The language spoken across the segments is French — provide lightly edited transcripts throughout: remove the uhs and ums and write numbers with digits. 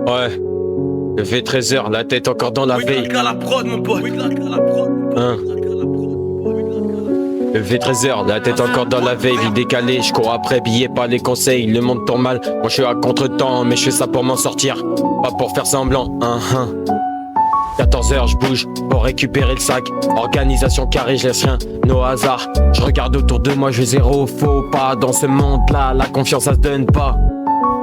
Ouais, il fait 13h, la tête encore dans la veille. Hein. Il fait 13h, la tête encore dans la veille, vie décalée, je cours après, billets pas les conseils, le monde tourne mal, moi je suis à contre-temps, mais je fais ça pour m'en sortir, pas pour faire semblant, 14h je bouge pour récupérer le sac. Organisation carré, je laisse rien au hasard. Je regarde autour de moi, je fais zéro faux pas. Dans ce monde là, la confiance ça se donne pas.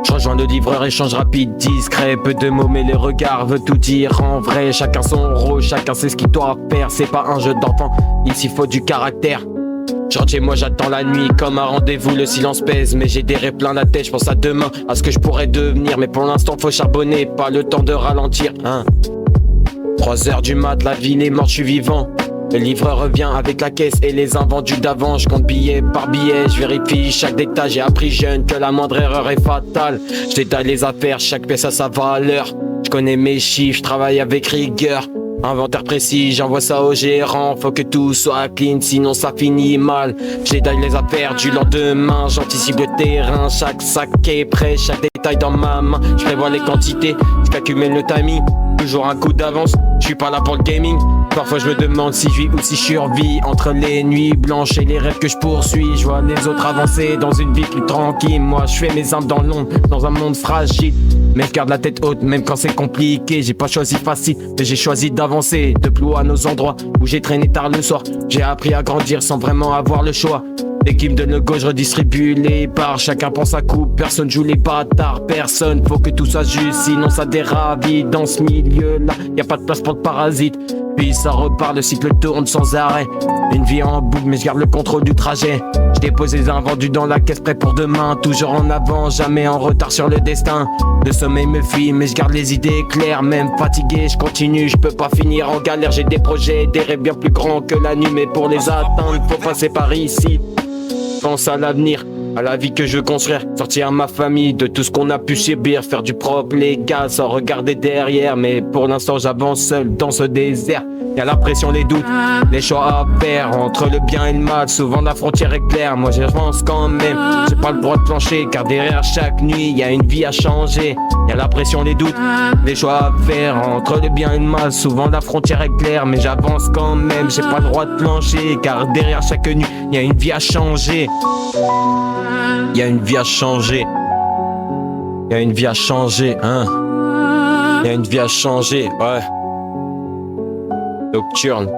Je rejoins le livreur, échange rapide, discret. Peu de mots mais les regards veulent tout dire en vrai. Chacun son rôle, chacun sait ce qu'il doit faire. C'est pas un jeu d'enfant, ici faut du caractère. Je rentre chez moi, j'attends la nuit comme un rendez-vous, le silence pèse. Mais j'ai des rêves plein la tête, je pense à demain, à ce que je pourrais devenir. Mais pour l'instant faut charbonner, pas le temps de ralentir, 3h du mat, la ville est morte, je suis vivant. Le livreur revient avec la caisse et les invendus d'avant. Je compte billet par billet, je vérifie chaque détail. J'ai appris jeune que la moindre erreur est fatale. Je détaille les affaires, chaque pièce a sa valeur. Je connais mes chiffres, je travaille avec rigueur. Inventaire précis, j'envoie ça au gérant. Faut que tout soit clean, sinon ça finit mal. Je détaille les affaires du lendemain. J'anticipe le terrain, chaque sac est prêt, chaque détail dans ma main. Je prévois les quantités, je calcule le timing. Toujours un coup d'avance, je suis pas là pour le gaming. Parfois je me demande si je vis ou si je survis. Entre les nuits blanches et les rêves que je poursuis, je vois les autres avancer dans une vie plus tranquille. Moi je fais mes armes dans l'ombre, dans un monde fragile. Mais je garde la tête haute même quand c'est compliqué. J'ai pas choisi facile, mais j'ai choisi d'avancer. De plus haut à nos endroits où j'ai traîné tard le soir. J'ai appris à grandir sans vraiment avoir le choix. Dès qu'il me donne le go, je redistribue les parts. Chacun pense à coup, personne joue les bâtards. Personne, faut que tout soit juste, sinon ça déravit. Dans ce milieu-là, y a pas de place pour le parasite. Puis ça repart, le cycle tourne sans arrêt. Une vie en boucle, mais je garde le contrôle du trajet. Je dépose les invendus dans la caisse, prêt pour demain. Toujours en avant, jamais en retard sur le destin. Le sommeil me fuit, mais je garde les idées claires. Même fatigué, je continue, je peux pas finir en galère. J'ai des projets, des rêves bien plus grands que la nuit. Mais pour les atteindre, faut passer par ici. Pense à l'avenir, à la vie que je veux construire. Sortir ma famille de tout ce qu'on a pu subir. Faire du propre légal sans regarder derrière. Mais pour l'instant j'avance seul dans ce désert. Y'a la pression, les doutes, les choix à faire entre le bien et le mal. Souvent la frontière est claire, moi j'avance quand même. J'ai pas le droit de plancher car derrière chaque nuit y'a une vie à changer. Y'a la pression, les doutes, les choix à faire entre le bien et le mal. Souvent la frontière est claire mais j'avance quand même. J'ai pas le droit de plancher car derrière chaque nuit y'a une vie à changer. Y'a une vie à changer. Y'a une vie à changer, Y'a une vie à changer, ouais. Nocturne.